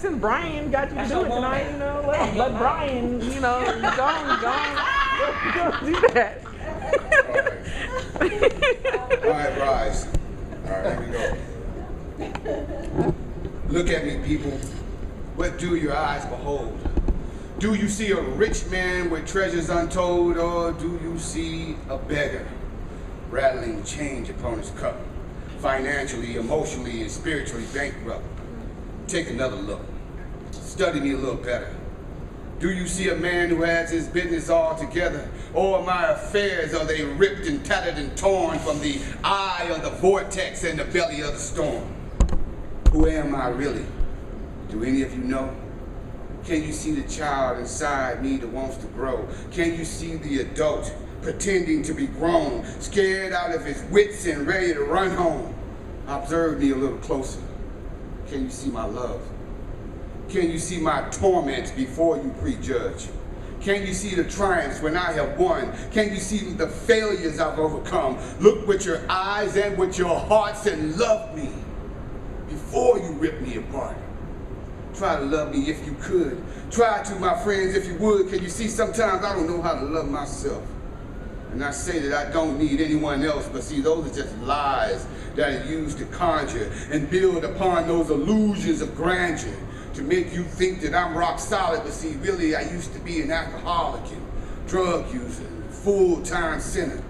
since Brian got you to do it tonight, you know, let Brian, you know, go do that. All right, Rise. All right, here we go. Look at me, people. What do your eyes behold? Do you see a rich man with treasures untold, or do you see a beggar rattling change upon his cup, financially, emotionally, and spiritually bankrupt? Take another look. Study me a little better. Do you see a man who has his business all together? Or my affairs, are they ripped and tattered and torn from the eye of the vortex and the belly of the storm? Who am I really? Do any of you know? Can you see the child inside me that wants to grow? Can you see the adult pretending to be grown, scared out of his wits and ready to run home? Observe me a little closer. Can you see my love? Can you see my torments before you prejudge? Can you see the triumphs when I have won? Can you see the failures I've overcome? Look with your eyes and with your hearts and love me before you rip me apart. Try to love me if you could. Try to, my friends, if you would. Can you see, sometimes I don't know how to love myself. And I say that I don't need anyone else, but see, those are just lies that are used to conjure and build upon those illusions of grandeur to make you think that I'm rock solid. But see, really, I used to be an alcoholic and drug user, full-time sinner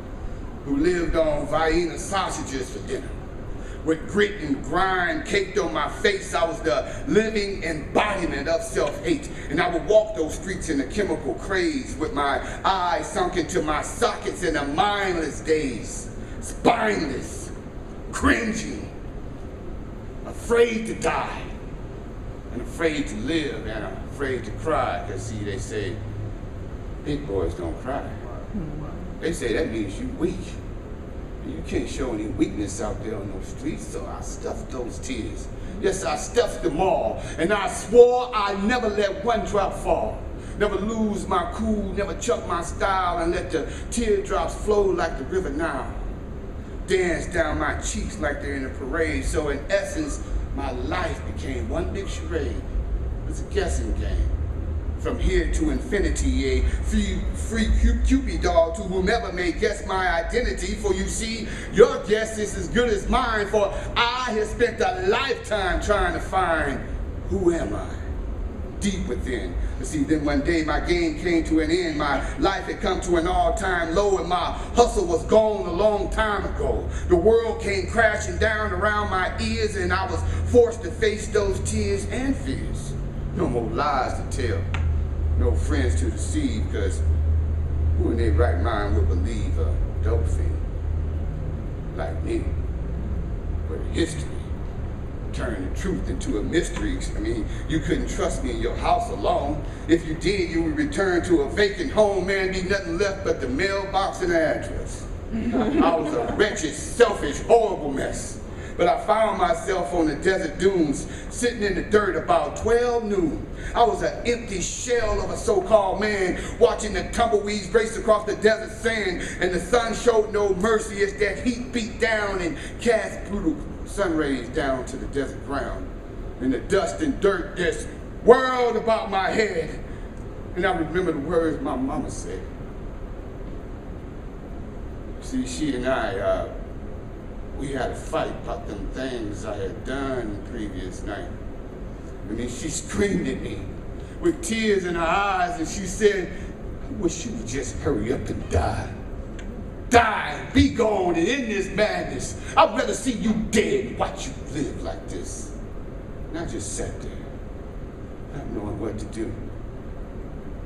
who lived on Vienna sausages for dinner. With grit and grind caked on my face, I was the living embodiment of self-hate. And I would walk those streets in a chemical craze with my eyes sunk into my sockets in a mindless daze, spineless, cringing, afraid to die, and afraid to live, and afraid to cry. Because see, they say, big boys don't cry. They say that means you weak. You can't show any weakness out there on those streets, so I stuffed those tears. Yes, I stuffed them all, and I swore I'd never let one drop fall. Never lose my cool, never chuck my style, and let the teardrops flow like the river Nile. Dance down my cheeks like they're in a parade. So in essence, my life became one big charade. It was a guessing game. From here to infinity, a free Cupid doll to whomever may guess my identity. For you see, your guess is as good as mine, for I have spent a lifetime trying to find who am I, deep within. You see, then one day my game came to an end. My life had come to an all-time low, and my hustle was gone a long time ago. The world came crashing down around my ears, and I was forced to face those tears and fears. No more lies to tell. No friends to deceive, because who in their right mind would believe a dope fiend like me? But history turned the truth into a mystery. I mean, you couldn't trust me in your house alone. If you did, you would return to a vacant home, man, be nothing left but the mailbox and the address. I was a wretched, selfish, horrible mess. But I found myself on the desert dunes, sitting in the dirt about 12 noon. I was an empty shell of a so-called man, watching the tumbleweeds race across the desert sand, and the sun showed no mercy as that heat beat down and cast brutal sun rays down to the desert ground. In the dust and dirt, this whirled about my head, and I remember the words my mama said. See, she and I, we had a fight about them things I had done the previous night. I mean, she screamed at me with tears in her eyes, and she said, I wish you would just hurry up and die. Die, be gone, and end this madness. I'd rather see you dead than watch you live like this. And I just sat there, not knowing what to do.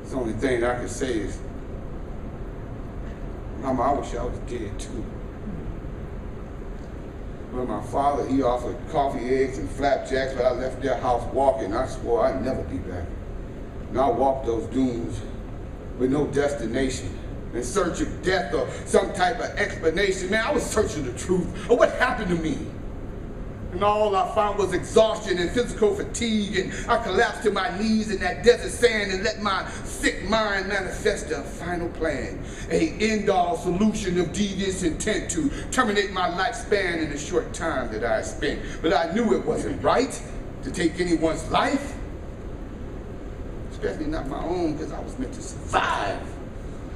The only thing I could say is, Mama, I wish I was dead too. Well, my father, he offered coffee, eggs, and flapjacks, but I left their house walking. I swore I'd never be back. And I walked those dunes with no destination, in search of death or some type of explanation. Man, I was searching the truth of what happened to me. And all I found was exhaustion and physical fatigue, and I collapsed to my knees in that desert sand and let my sick mind manifest a final plan, a end-all solution of devious intent to terminate my lifespan in the short time that I spent. But I knew it wasn't right to take anyone's life, especially not my own, because I was meant to survive.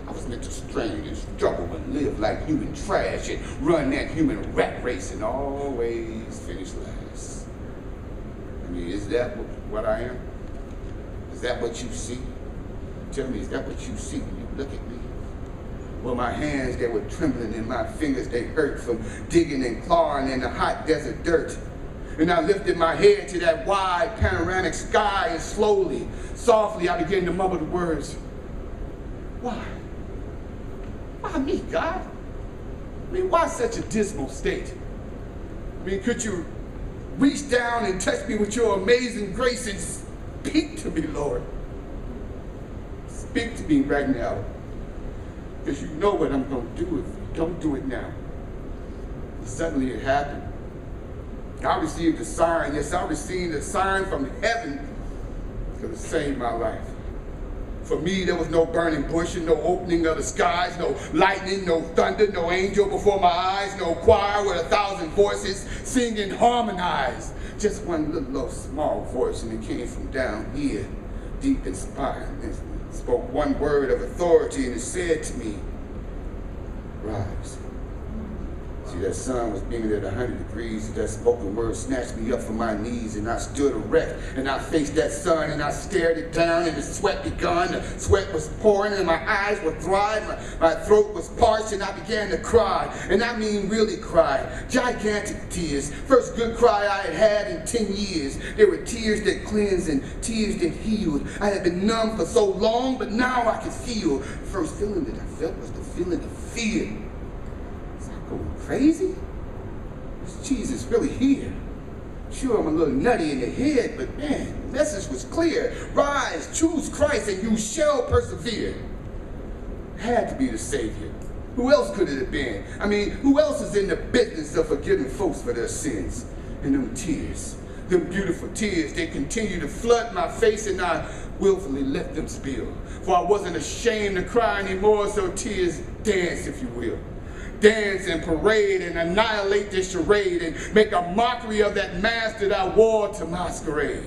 I was meant to strain and struggle and live like human trash and run that human rat race and always finish last. I mean, is that what I am? Is that what you see? Tell me, is that what you see when you look at me? Well, my hands, they were trembling and my fingers, they hurt from digging and clawing in the hot desert dirt. And I lifted my head to that wide panoramic sky and slowly, softly, I began to mumble the words, why? Why me, God? I mean, why such a dismal state? I mean, could you reach down and touch me with your amazing grace and speak to me, Lord? Speak to me right now. Because you know what I'm going to do if you don't do it now. And suddenly it happened. I received a sign. Yes, I received a sign from heaven to save my life. For me, there was no burning bush and no opening of the skies, no lightning, no thunder, no angel before my eyes, no choir with 1,000 voices singing harmonized. Just one little small voice, and it came from down here, deep in spine. It spoke one word of authority, and it said to me, rise. See, that sun was beaming at 100 degrees, and that spoken word snatched me up from my knees, and I stood erect, and I faced that sun, and I stared it down, and the sweat begun, the sweat was pouring, and my eyes were dry, my throat was parched, and I began to cry, and I mean really cry, gigantic tears, first good cry I had in 10 years. There were tears that cleansed and tears that healed. I had been numb for so long, but now I could feel. The first feeling that I felt was the feeling of fear. Going crazy? Is Jesus really here? Sure, I'm a little nutty in the head, but man, the message was clear. Rise, choose Christ, and you shall persevere. It had to be the Savior. Who else could it have been? I mean, who else is in the business of forgiving folks for their sins? And them tears, them beautiful tears, they continue to flood my face, and I willfully let them spill. For I wasn't ashamed to cry anymore, so tears dance, if you will. Dance and parade and annihilate this charade and make a mockery of that mask that I wore to masquerade.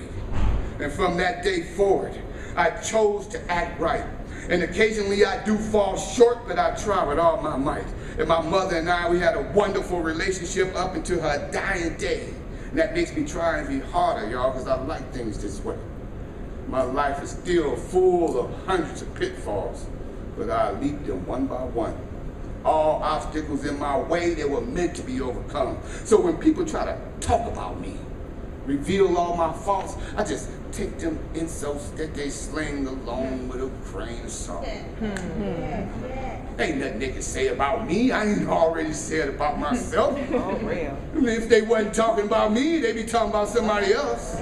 And from that day forward, I chose to act right. And occasionally I do fall short, but I try with all my might. And my mother and I, we had a wonderful relationship up until her dying day. And that makes me try and be harder, y'all, because I like things this way. My life is still full of hundreds of pitfalls, but I leap them one by one. All obstacles in my way, they were meant to be overcome. So when people try to talk about me, reveal all my faults, I just take them insults that they sling along with a grain of salt. Ain't nothing they can say about me I ain't already said about myself. Oh, real. I mean, if they wasn't talking about me, they'd be talking about somebody else.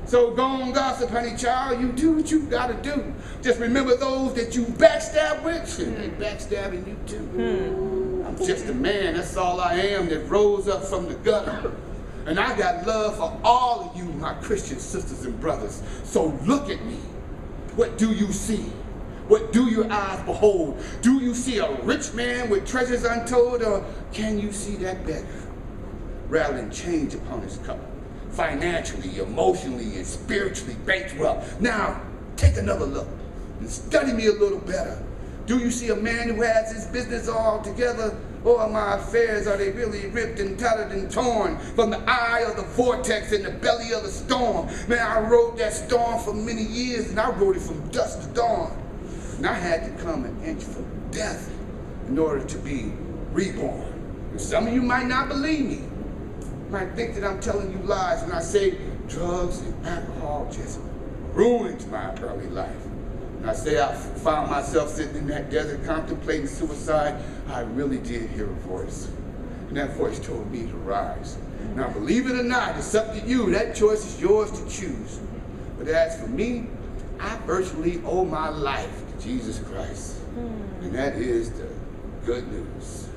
So go on, gossip, honey child. You do what you gotta do. Just remember those that you backstab with, and they backstabbing you too. I'm just a man, that's all I am, that rose up from the gutter. And I got love for all of you, my Christian sisters and brothers. So look at me. What do you see? What do your eyes behold? Do you see a rich man with treasures untold, or can you see that beggar rattling change upon his cup? Financially, emotionally, and spiritually bankrupt. Now, take another look and study me a little better. Do you see a man who has his business all together, or my affairs, are they really ripped and tattered and torn from the eye of the vortex and the belly of the storm? Man, I rode that storm for many years, and I rode it from dusk to dawn. And I had to come an inch from death in order to be reborn. And some of you might not believe me. Might think that I'm telling you lies when I say drugs and alcohol just ruined my early life. When I say I found myself sitting in that desert contemplating suicide, I really did hear a voice. And that voice told me to rise. Now, believe it or not, it's up to you. That choice is yours to choose. But as for me, I virtually owe my life to Jesus Christ. And that is the good news.